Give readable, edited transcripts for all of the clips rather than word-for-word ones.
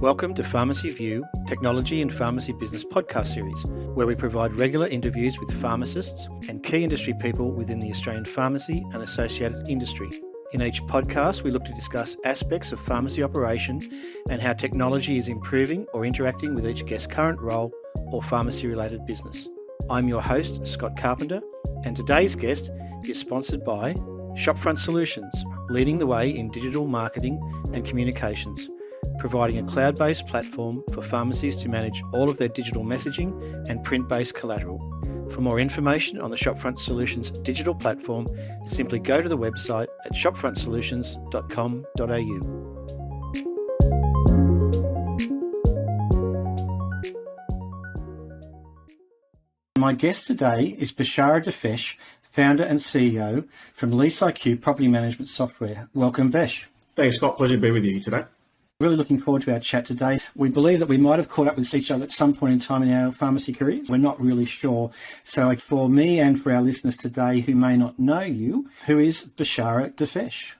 Welcome to Pharmacy View, Technology and Pharmacy Business podcast series, where we provide regular interviews with pharmacists and key industry people within the Australian pharmacy and associated industry. In each podcast, we look to discuss aspects of pharmacy operation and how technology is improving or interacting with each guest's current role or pharmacy-related business. I'm your host, Scott Carpenter, and today's guest is sponsored by Shopfront Solutions, leading the way in digital marketing and communications, providing a cloud-based platform for pharmacies to manage all of their digital messaging and print-based collateral. For more information on the Shopfront Solutions digital platform, simply go to the website at shopfrontsolutions.com.au. My guest today is Beshara Dafesh, founder and CEO from LeaseIQ Property Management Software. Welcome, Besh. Thanks, Scott. Pleasure to be with you today. Really looking forward to our chat today. We believe that we might have caught up with each other at some point in time in our pharmacy careers. We're not really sure. So for me and for our listeners today who may not know you, who is Beshara Dafesh?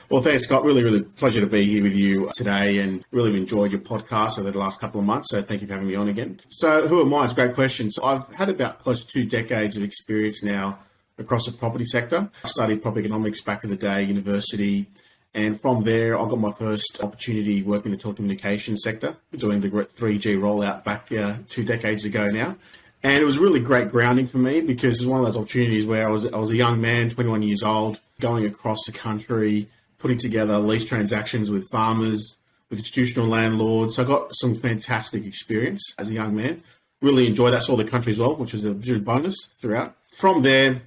Well, thanks, Scott. Really pleasure to be here with you today and really enjoyed your podcast over the last couple of months. So thank you for having me on again. So who am I? It's a great question. So I've had about close to 2 decades of experience now across the property sector. I studied property economics back in the day, university. And from there, I got my first opportunity working in the telecommunications sector, doing the 3G rollout back 2 decades ago now. And it was really great grounding for me because it was one of those opportunities where I was a young man, 21 years old, going across the country, putting together lease transactions with farmers, with institutional landlords. So I got some fantastic experience as a young man. Really enjoyed that. Saw the country as well, which was a bonus throughout. From there,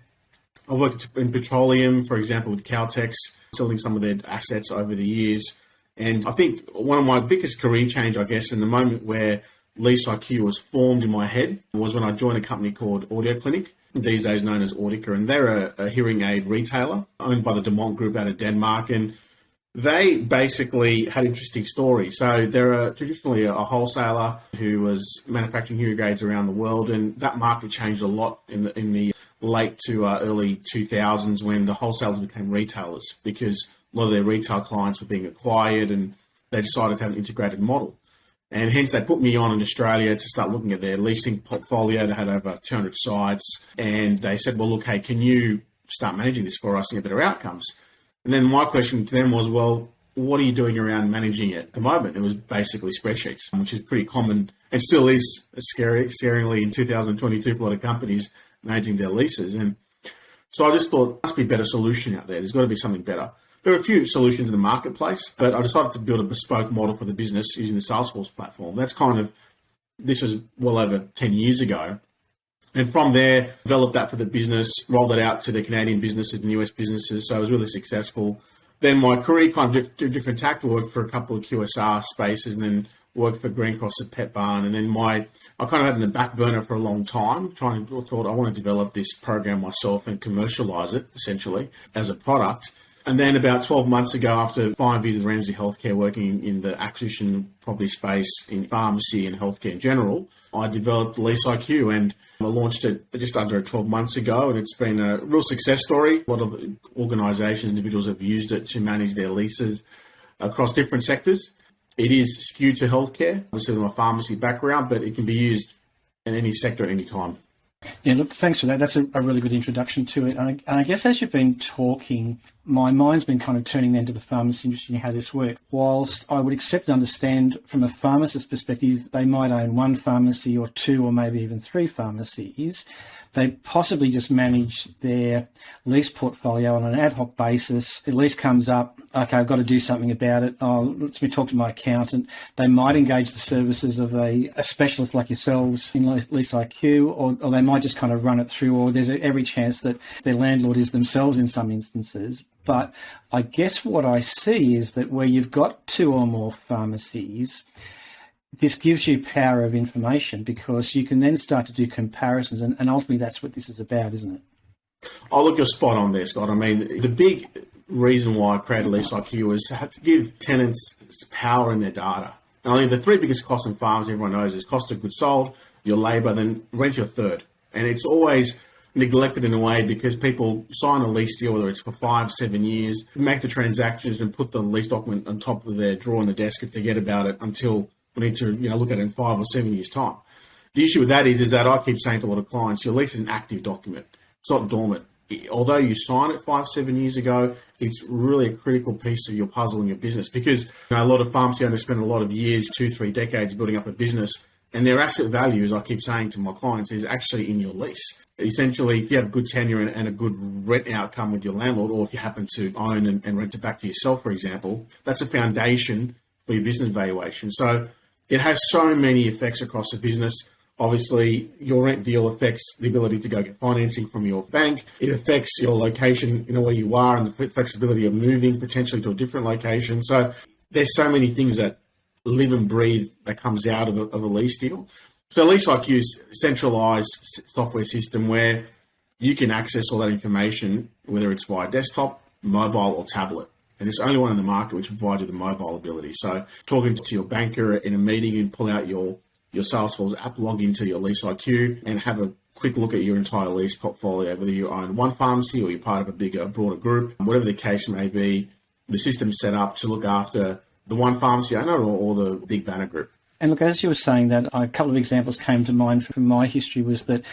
I worked in petroleum, for example, with Caltex, selling some of their assets over the years. And I think one of my biggest career change, I guess, in the moment where LeaseIQ was formed in my head was when I joined a company called Audio Clinic, these days known as Audica. And they're a hearing aid retailer owned by the Demont Group out of Denmark. And they basically had interesting stories. So they're traditionally a wholesaler who was manufacturing hearing aids around the world. And that market changed a lot in the late to early 2000s when the wholesalers became retailers because a lot of their retail clients were being acquired and they decided to have an integrated model. And hence they put me on in Australia to start looking at their leasing portfolio. They had over 200 sites and they said, well, look, hey, can you start managing this for us and get better outcomes? And then my question to them was, well, what are you doing around managing it at the moment? It was basically spreadsheets, which is pretty common and still is scarily in 2022 for a lot of companies managing their leases. And so I just thought, there must be a better solution out there. There's got to be something better. There are a few solutions in the marketplace, but I decided to build a bespoke model for the business using the Salesforce platform. This was well over 10 years ago. And from there, developed that for the business, rolled it out to the Canadian businesses and US businesses. So I was really successful. Then my career kind of different tack. I worked for a couple of QSR spaces and then worked for Green Cross at Pet Barn. And then I kind of had in the back burner for a long time, thought I want to develop this program myself and commercialize it essentially as a product. And then about 12 months ago, after 5 years of Ramsay Healthcare working in the acquisition property space in pharmacy and healthcare in general, I developed LeaseIQ and I launched it just under 12 months ago. And it's been a real success story. A lot of organizations, individuals have used it to manage their leases across different sectors. It is skewed to healthcare, obviously with my pharmacy background, but it can be used in any sector at any time. Yeah, look, thanks for that. That's a really good introduction to it. And I guess as you've been talking, my mind's been kind of turning then to the pharmacy industry and how this works. Whilst I would accept and understand from a pharmacist's perspective, they might own one pharmacy or 2 or maybe even 3 pharmacies. They possibly just manage their lease portfolio on an ad hoc basis. The lease comes up, okay, I've got to do something about it. Let me talk to my accountant. They might engage the services of a specialist like yourselves in LeaseIQ, or they might just kind of run it through, or there's every chance that their landlord is themselves in some instances. But I guess what I see is that where you've got 2 or more pharmacies, this gives you power of information because you can then start to do comparisons, and ultimately that's what this is about, isn't it? Oh, look, you're spot on there, Scott. I mean, the big reason why I created LeaseIQ is to give tenants power in their data. And I think the 3 biggest costs in pharmacy, everyone knows, is cost of goods sold, your labour, then rent's your third. And it's always neglected in a way because people sign a lease deal, whether it's for 5-7 years, make the transactions and put the lease document on top of their drawer on the desk and forget about it until we need to look at it in 5 or 7 years' time. The issue with that is that I keep saying to a lot of clients, your lease is an active document. It's not dormant. Although you signed it 5-7 years ago, it's really a critical piece of your puzzle in your business because a lot of pharmacy owners spend a lot of years, 2-3 decades building up a business, and their asset value, as I keep saying to my clients, is actually in your lease. Essentially, if you have good tenure and a good rent outcome with your landlord, or if you happen to own and rent it back to yourself, for example, that's a foundation for your business valuation. So it has so many effects across the business. Obviously, your rent deal affects the ability to go get financing from your bank. It affects your location, where you are and the flexibility of moving potentially to a different location. So there's so many things that live and breathe that comes out of a lease deal. So LeaseIQ is a centralized software system where you can access all that information, whether it's via desktop, mobile or tablet. And it's the only one in the market which provides you the mobile ability. So talking to your banker in a meeting and pull out your Salesforce app, log into your LeaseIQ and have a quick look at your entire lease portfolio, whether you own one pharmacy or you're part of a bigger, broader group, whatever the case may be. The system's set up to look after the one pharmacy owner or the big banner group. And look, as you were saying that, a couple of examples came to mind from my history was that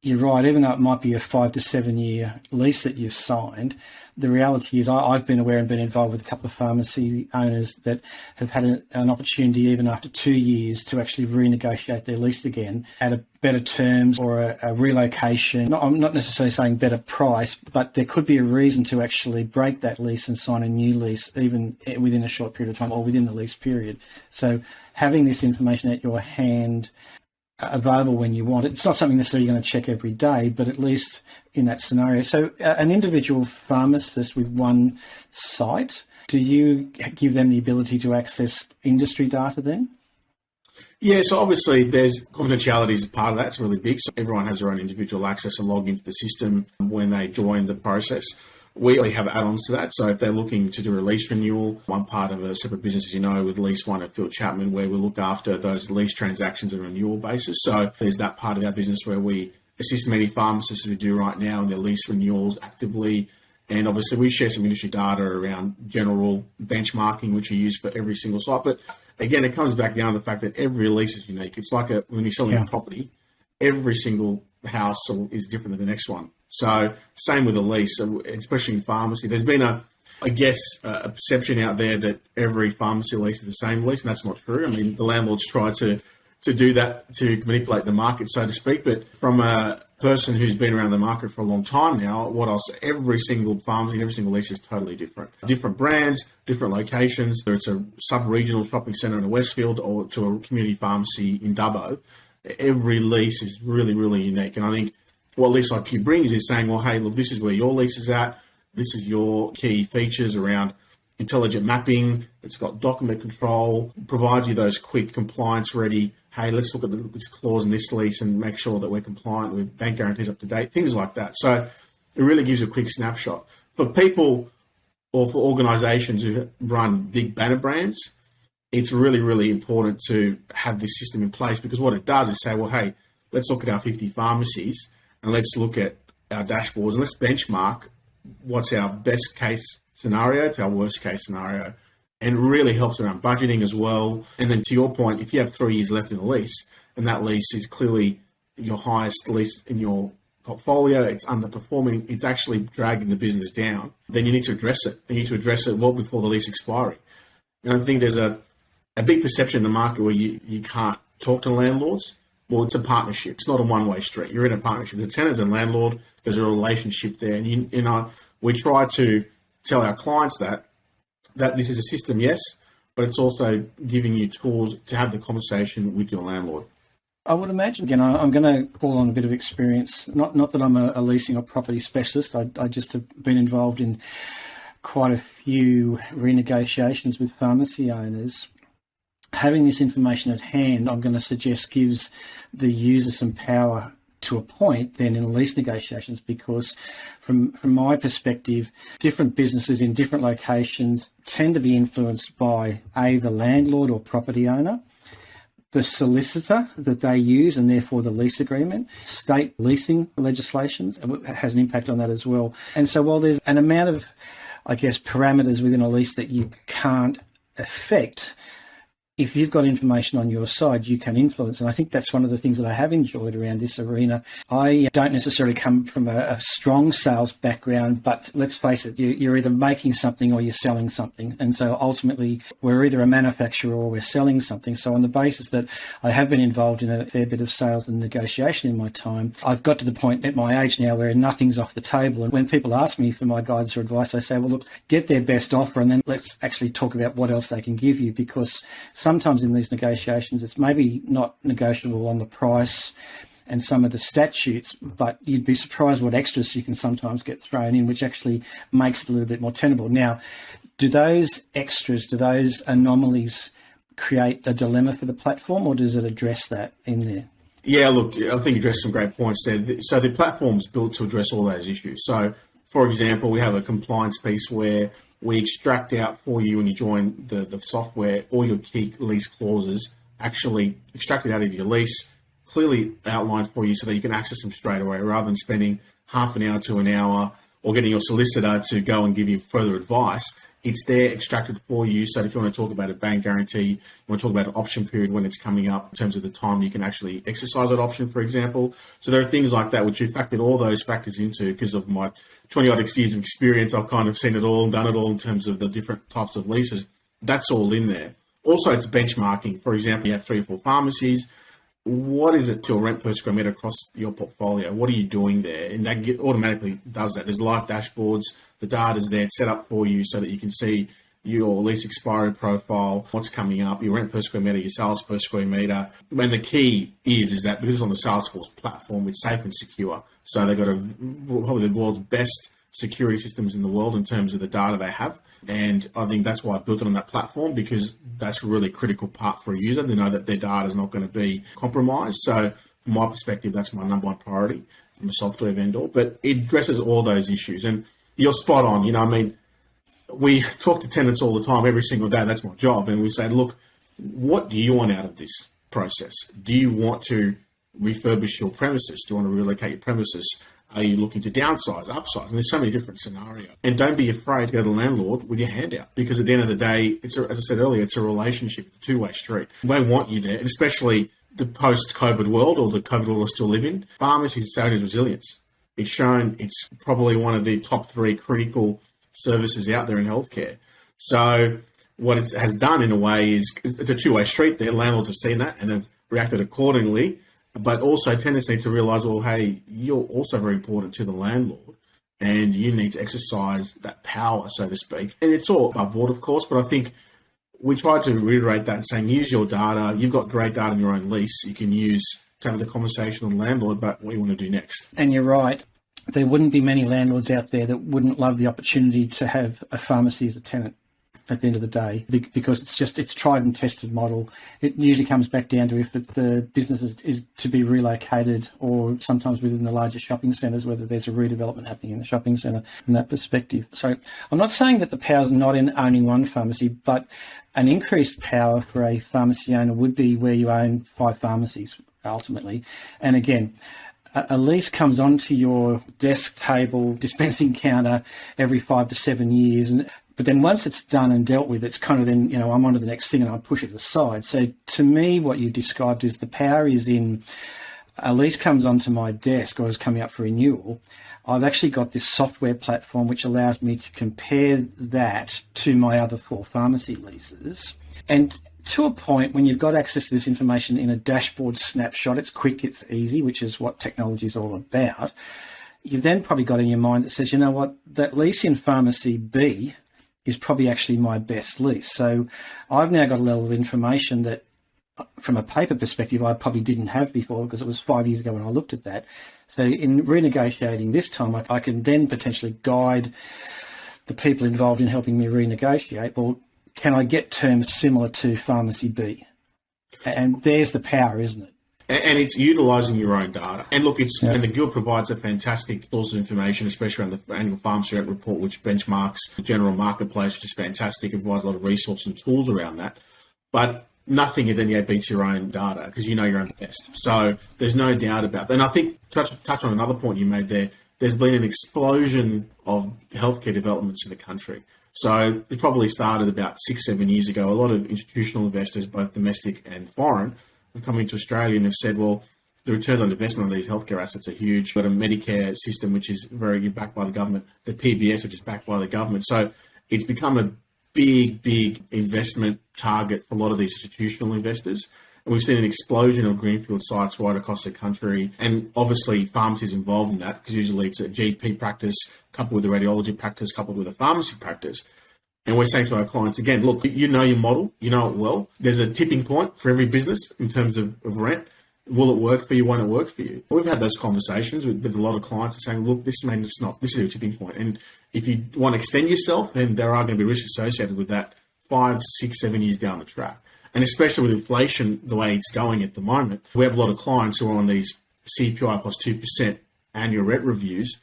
you're right, even though it might be a 5 to 7 year lease that you've signed, the reality is I've been aware and been involved with a couple of pharmacy owners that have had an opportunity even after 2 years to actually renegotiate their lease again at a better terms or a relocation. I'm not necessarily saying better price, but there could be a reason to actually break that lease and sign a new lease even within a short period of time or within the lease period. So having this information at your hand available when you want it. It's not something necessarily you're going to check every day, but at least in that scenario. So an individual pharmacist with one site, do you give them the ability to access industry data then? Yeah, so obviously there's confidentiality as part of that. It's really big. So everyone has their own individual access and log into the system when they join the process. We only have add-ons to that. So if they're looking to do a lease renewal, one part of a separate business, as you know, with Lease One at Phil Chapman, where we look after those lease transactions on a renewal basis. So there's that part of our business where we assist many pharmacists who do right now in their lease renewals actively. And obviously we share some industry data around general benchmarking, which you use for every single site. But again, it comes back down to the fact that every lease is unique. It's like when you're selling a property, every single house is different than the next one. So same with a lease, especially in pharmacy. There's been a perception out there that every pharmacy lease is the same lease, and that's not true. I mean, the landlords try to do that to manipulate the market, so to speak. But from a person who's been around the market for a long time now, what else? Every single pharmacy and every single lease is totally different. Different brands, different locations. Whether it's a sub-regional shopping centre in Westfield or to a community pharmacy in Dubbo, every lease is really, really unique. And I think what LeaseIQ brings is saying, well, hey, look, this is where your lease is at. This is your key features around intelligent mapping. It's got document control, provides you those quick compliance ready. Hey, let's look at this clause in this lease and make sure that we're compliant with bank guarantees up to date, things like that. So it really gives a quick snapshot. For people or for organizations who run big banner brands, it's really, really important to have this system in place because what it does is say, well, hey, let's look at our 50 pharmacies and let's look at our dashboards and let's benchmark what's our best case scenario to our worst case scenario, and really helps around budgeting as well. And then to your point, if you have 3 years left in a lease and that lease is clearly your highest lease in your portfolio, it's underperforming, it's actually dragging the business down, then you need to address it. You need to address it well before the lease expiry. And I think there's a big perception in the market where you can't talk to landlords. Well, it's a partnership. It's not a one-way street. You're in a partnership. There's a tenant and landlord. There's a relationship there. And, we try to tell our clients that this is a system, yes, but it's also giving you tools to have the conversation with your landlord. I would imagine, again, I'm going to call on a bit of experience. Not that I'm a leasing or property specialist. I just have been involved in quite a few renegotiations with pharmacy owners. Having this information at hand, I'm going to suggest gives the user some power to a point then in lease negotiations, because from my perspective, different businesses in different locations tend to be influenced by the landlord or property owner. the solicitor that they use and therefore the lease agreement. State leasing legislation has an impact on that as well. And so while there's an amount of, I guess, parameters within a lease that you can't affect, if you've got information on your side, you can influence. And I think that's one of the things that I have enjoyed around this arena. I don't necessarily come from a strong sales background, but let's face it, you're either making something or you're selling something. And so ultimately, we're either a manufacturer or we're selling something. So on the basis that I have been involved in a fair bit of sales and negotiation in my time, I've got to the point at my age now where nothing's off the table. And when people ask me for my guidance or advice, I say, well, look, get their best offer and then let's actually talk about what else they can give you, because sometimes in these negotiations, it's maybe not negotiable on the price and some of the statutes, but you'd be surprised what extras you can sometimes get thrown in, which actually makes it a little bit more tenable. Now, do those extras, do those anomalies create a dilemma for the platform, or does it address that in there? Yeah, look, I think you addressed some great points there. So the platform's built to address all those issues. So, for example, we have a compliance piece where we extract out for you when you join the software all your key lease clauses, actually extracted out of your lease, clearly outlined for you so that you can access them straight away rather than spending half an hour to an hour or getting your solicitor to go and give you further advice. It's there extracted for you. So if you want to talk about a bank guarantee, you want to talk about an option period when it's coming up in terms of the time you can actually exercise that option, for example. So there are things like that, which we've factored all those factors into because of my 20-odd years of experience. I've kind of seen it all and done it all in terms of the different types of leases. That's all in there. Also, it's benchmarking. For example, you have 3 or 4 pharmacies. What is it to a rent per square meter across your portfolio? What are you doing there? And that automatically does that. There's live dashboards. The data's there set up for you so that you can see your lease expiry profile, what's coming up, your rent per square meter, your sales per square meter. And the key is that because it's on the Salesforce platform, it's safe and secure. So they've got probably the world's best security systems in the world in terms of the data they have. And I think that's why I built it on that platform, because that's a really critical part for a user to know that their data is not going to be compromised. So from my perspective, that's my number one priority from a software vendor. But it addresses all those issues. And you're spot on. You know, I mean, we talk to tenants all the time, every single day. That's my job. And we say, look, what do you want out of this process? Do you want to refurbish your premises? Do you want to relocate your premises? Are you looking to downsize, upsize? And there's so many different scenarios. And don't be afraid to go to the landlord with your hand out, because at the end of the day, as I said earlier, it's a relationship, it's a two-way street. They want you there, and especially the post-COVID world, or the COVID world we're still living. Pharmacy's shown its resilience. It's shown it's probably one of the top 3 critical services out there in healthcare. So what it has done in a way is it's a two-way street there. Landlords have seen that and have reacted accordingly. But also tenants need to realise, well, hey, you're also very important to the landlord and you need to exercise that power, so to speak. And it's all above board, of course, but I think we try to reiterate that and saying, use your data. You've got great data in your own lease. You can use to have the conversation with the landlord about what you want to do next. And you're right. There wouldn't be many landlords out there that wouldn't love the opportunity to have a pharmacy as a tenant at the end of the day, because it's tried and tested model. It usually comes back down to if the business is to be relocated, or sometimes within the larger shopping centres, whether there's a redevelopment happening in the shopping centre from that perspective. So I'm not saying that the power's not in owning one pharmacy, but an increased power for a pharmacy owner would be where you own 5 pharmacies ultimately. And again, a lease comes onto your desk table, dispensing counter every 5 to 7 years. But then once it's done and dealt with, it's kind of then, you know, I'm on to the next thing and I push it aside. So to me, what you described is the power is in a lease comes onto my desk or is coming up for renewal. I've actually got this software platform which allows me to compare that to my other 4 pharmacy leases. And to a point, when you've got access to this information in a dashboard snapshot, it's quick, it's easy, which is what technology is all about. You've then probably got in your mind that says, you know what, that lease in pharmacy B is probably actually my best lease. So I've now got a level of information that from a paper perspective, I probably didn't have before, because it was 5 years ago when I looked at that. So in renegotiating this time, I can then potentially guide the people involved in helping me renegotiate. Well, can I get terms similar to pharmacy B? And there's the power, isn't it? And it's utilising your own data. And look, and the Guild provides a fantastic source of information, especially around the annual pharmacy rent report, which benchmarks the general marketplace, which is fantastic. It provides a lot of resources and tools around that. But nothing then beats your own data because you know your own best. So there's no doubt about that. And I think, touch on another point you made there, there's been an explosion of healthcare developments in the country. So it probably started about 6-7 years ago. A lot of institutional investors, both domestic and foreign, have come into Australia and have said, well, the returns on investment on these healthcare assets are huge. We've got a Medicare system, which is very backed by the government, the PBS, which is backed by the government. So it's become a big investment target for a lot of these institutional investors. And we've seen an explosion of greenfield sites right across the country. And obviously pharmacies involved in that because usually it's a GP practice coupled with a radiology practice, coupled with a pharmacy practice. And we're saying to our clients, again, look, you know your model, you know it well. There's a tipping point for every business in terms of rent. Will it work for you? Won't it work for you? We've had those conversations with a lot of clients saying, look, this is a tipping point. And if you want to extend yourself, then there are going to be risks associated with that 5, 6, 7 years down the track. And especially with inflation, the way it's going at the moment, we have a lot of clients who are on these CPI plus 2% annual rent reviews.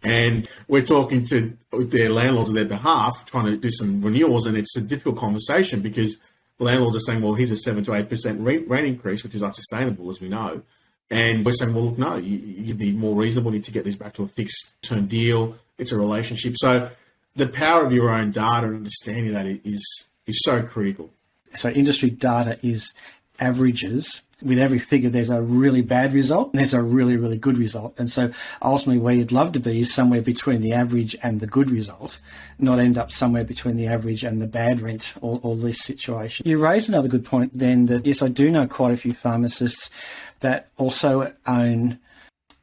And we're talking to their landlords on their behalf, trying to do some renewals. And it's a difficult conversation because landlords are saying, well, here's a 7 to 8% rent increase, which is unsustainable, as we know. And we're saying, well, look, no, you'd be more reasonable. You need to get this back to a fixed term deal. It's a relationship. So the power of your own data and understanding that is so critical. So industry data is averages. With every figure, there's a really bad result and there's a really, really good result. And so ultimately where you'd love to be is somewhere between the average and the good result, not end up somewhere between the average and the bad rent or lease situation. You raised another good point then that, yes, I do know quite a few pharmacists that also own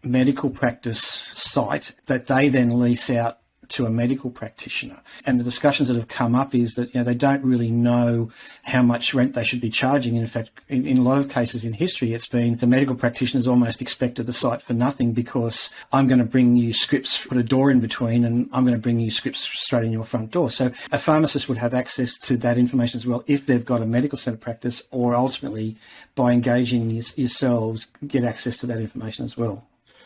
medical practice site that they then lease out to a medical practitioner. And the discussions that have come up is that, they don't really know how much rent they should be charging. In fact, in a lot of cases in history, it's been the medical practitioners almost expected the site for nothing because I'm going to bring you scripts, put a door in between, and I'm going to bring you scripts straight in your front door. So a pharmacist would have access to that information as well if they've got a medical centre practice, or ultimately by engaging yourselves, get access to that information as well.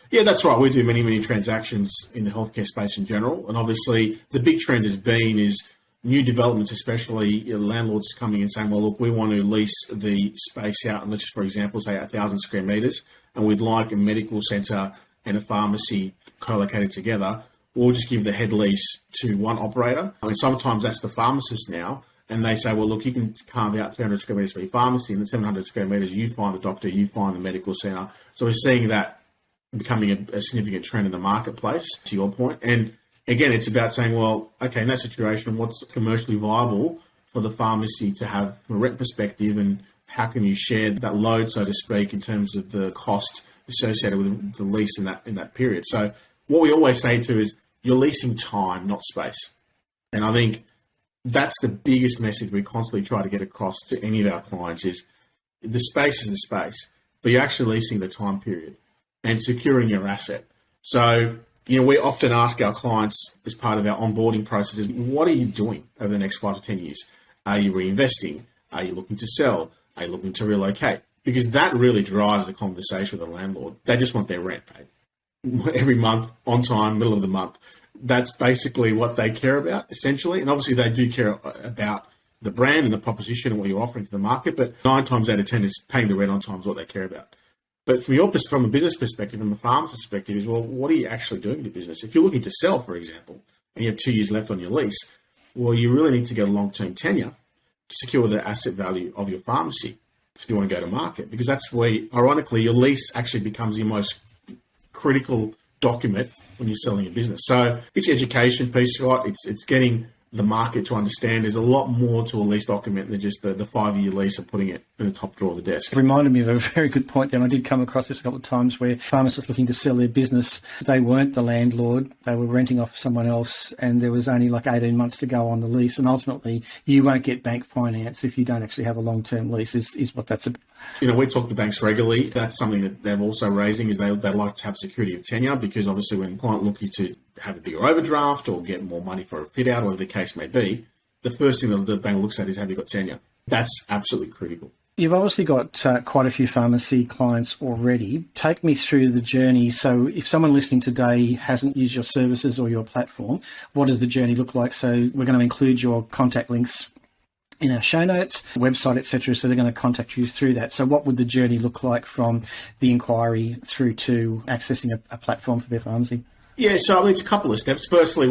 Yeah, that's right. We do many transactions in the healthcare space in general. And obviously the big trend has been is new developments, especially landlords coming and saying, well, look, we want to lease the space out. And let's just, for example, say 1,000 square metres. And we'd like a medical centre and a pharmacy co-located together. We'll just give the head lease to one operator. I mean, sometimes that's the pharmacist now. And they say, well, look, you can carve out 300 square metres for your pharmacy, and the 700 square metres, you find the doctor, you find the medical centre. So we're seeing that becoming a significant trend in the marketplace, to your point. And again, it's about saying, well, okay, in that situation, what's commercially viable for the pharmacy to have from a rent perspective, and how can you share that load, so to speak, in terms of the cost associated with the lease in that period. So what we always say to is you're leasing time, not space. And I think that's the biggest message we constantly try to get across to any of our clients is the space is the space, but you're actually leasing the time period and securing your asset. So, we often ask our clients as part of our onboarding processes, what are you doing over the next 5 to 10 years? Are you reinvesting? Are you looking to sell? Are you looking to relocate? Because that really drives the conversation with the landlord. They just want their rent paid every month, on time, middle of the month. That's basically what they care about, essentially. And obviously they do care about the brand and the proposition and what you're offering to the market, but 9 times out of 10 is paying the rent on time is what they care about. But from a business perspective, from a farmer's perspective, is, well, what are you actually doing to business? If you're looking to sell, for example, and you have 2 years left on your lease, well, you really need to get a long-term tenure to secure the asset value of your pharmacy if you want to go to market, because that's where, ironically, your lease actually becomes your most critical document when you're selling a business. So it's education piece, Scott. It's getting the market to understand there's a lot more to a lease document than just the 5-year lease and putting it in the top drawer of the desk. It reminded me of a very good point there. And I did come across this a couple of times where pharmacists looking to sell their business, they weren't the landlord, they were renting off someone else, and there was only like 18 months to go on the lease. And ultimately, you won't get bank finance if you don't actually have a long-term lease, is what that's about. We talk to banks regularly. That's something that they're also raising, is they like to have security of tenure, because obviously when a client looking to have a bigger overdraft or get more money for a fit out, whatever the case may be, the first thing that the bank looks at is, have you got tenure? That's absolutely critical. You've obviously got quite a few pharmacy clients already. Take me through the journey. So if someone listening today hasn't used your services or your platform, what does the journey look like? So we're going to include your contact links in our show notes, website, etc. So they're going to contact you through that. So what would the journey look like from the inquiry through to accessing a platform for their pharmacy? Yeah, so I mean, it's a couple of steps. Firstly,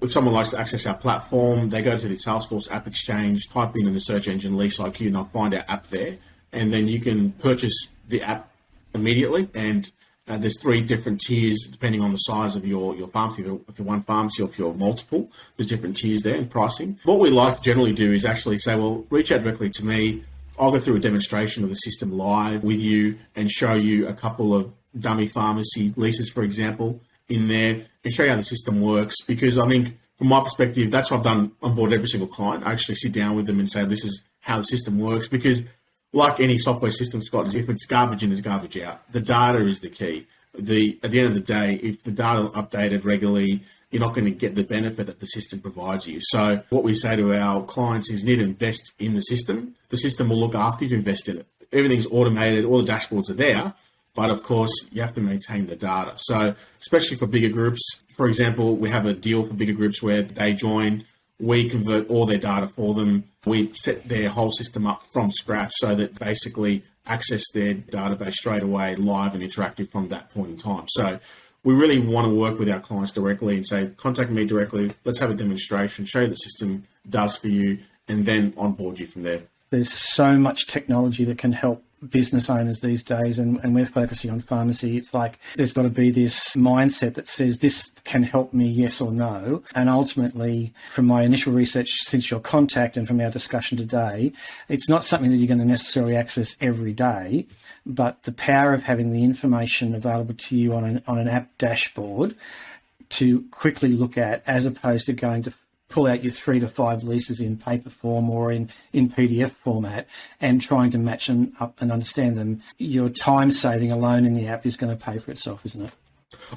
if someone likes to access our platform, they go to the Salesforce App Exchange, type in the search engine LeaseIQ, and they'll find our app there. And then you can purchase the app immediately. And there's 3 different tiers depending on the size of your pharmacy. If you're one pharmacy or if you're multiple, there's different tiers there in pricing. What we like to generally do is actually say, well, reach out directly to me. I'll go through a demonstration of the system live with you and show you a couple of dummy pharmacy leases, for example, in there, and show you how the system works. Because I think from my perspective, that's what I've done on board every single client. I actually sit down with them and say, this is how the system works. Because like any software system, Scott, if it's garbage in, it's garbage out. The data is the key. At the end of the day, if the data are updated regularly, you're not going to get the benefit that the system provides you. So what we say to our clients is you need to invest in the system. The system will look after you to invest in it. Everything's automated. All the dashboards are there. But of course, you have to maintain the data. So especially for bigger groups, for example, we have a deal for bigger groups where they join, we convert all their data for them. We set their whole system up from scratch so that basically access their database straight away, live and interactive from that point in time. So we really want to work with our clients directly and say, contact me directly. Let's have a demonstration, show you the system does for you, and then onboard you from there. There's so much technology that can help business owners these days, and we're focusing on pharmacy. It's like there's got to be this mindset that says this can help me, yes or no. And ultimately, from my initial research since your contact and from our discussion today, it's not something that you're going to necessarily access every day, but the power of having the information available to you on an app dashboard to quickly look at, as opposed to going to pull out your 3 to 5 leases in paper form or in PDF format and trying to match them up and understand them. Your time saving alone in the app is going to pay for itself, isn't it?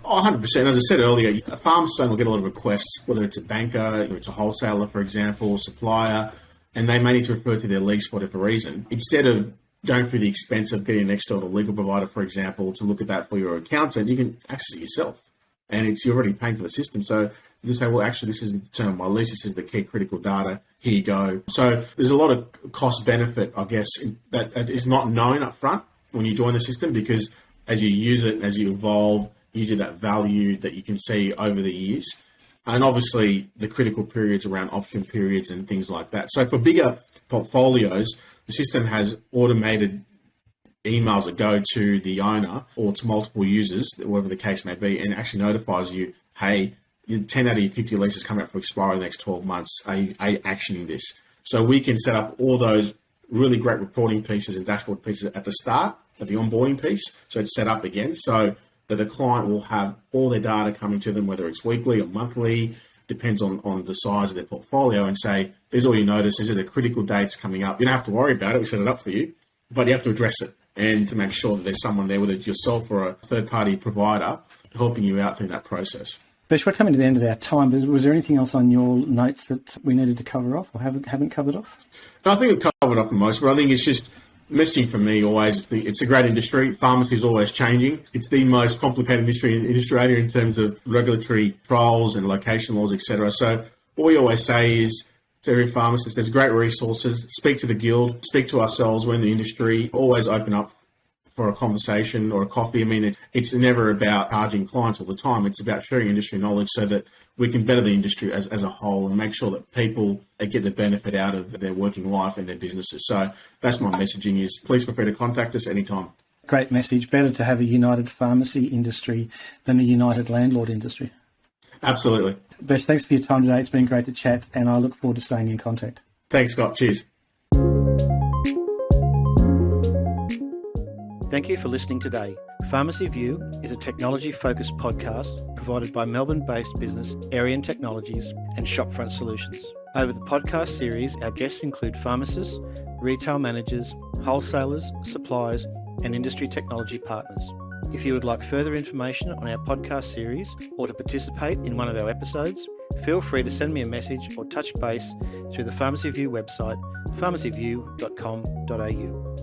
Oh, 100%. As I said earlier, a pharmacist will get a lot of requests, whether it's a banker, or it's a wholesaler, for example, supplier, and they may need to refer to their lease for whatever reason. Instead of going through the expense of getting an external legal provider, for example, to look at that for your accountant, you can access it yourself. And you're already paying for the system. So you say, well, actually, this isn't determined by lease. This is the key critical data. Here you go. So there's a lot of cost benefit, I guess, that is not known up front when you join the system, because as you use it, as you evolve, you do that value that you can see over the years. And obviously the critical periods around option periods and things like that. So for bigger portfolios, the system has automated emails that go to the owner or to multiple users, whatever the case may be, and actually notifies you, hey, 10 out of your 50 leases coming up for expiry in the next 12 months. Are you actioning this? So we can set up all those really great reporting pieces and dashboard pieces at the start, at the onboarding piece. So it's set up again so that the client will have all their data coming to them, whether it's weekly or monthly, depends on the size of their portfolio, and say, there's all your notice. These are the critical dates coming up. You don't have to worry about it. We set it up for you, but you have to address it and to make sure that there's someone there, whether it's yourself or a third-party provider, helping you out through that process. Besh, we're coming to the end of our time, but was there anything else on your notes that we needed to cover off or haven't covered off? No, I think we've covered off the most, but I think it's just messaging for me always. It's a great industry. Pharmacy is always changing. It's the most complicated industry in Australia in terms of regulatory controls and location laws, etc. So what we always say is to every pharmacist, there's great resources. Speak to the guild, speak to ourselves. We're in the industry. Always open up for a conversation or a coffee. I mean, it's never about charging clients all the time. It's about sharing industry knowledge so that we can better the industry as a whole and make sure that people get the benefit out of their working life and their businesses. So that's my messaging is please feel free to contact us anytime. Great message. Better to have a united pharmacy industry than a united landlord industry. Absolutely. Besh, thanks for your time today. It's been great to chat and I look forward to staying in contact. Thanks, Scott. Cheers. Thank you for listening today. Pharmacy View is a technology-focused podcast provided by Melbourne-based business Arian Technologies and Shopfront Solutions. Over the podcast series, our guests include pharmacists, retail managers, wholesalers, suppliers, and industry technology partners. If you would like further information on our podcast series or to participate in one of our episodes, feel free to send me a message or touch base through the Pharmacy View website, pharmacyview.com.au.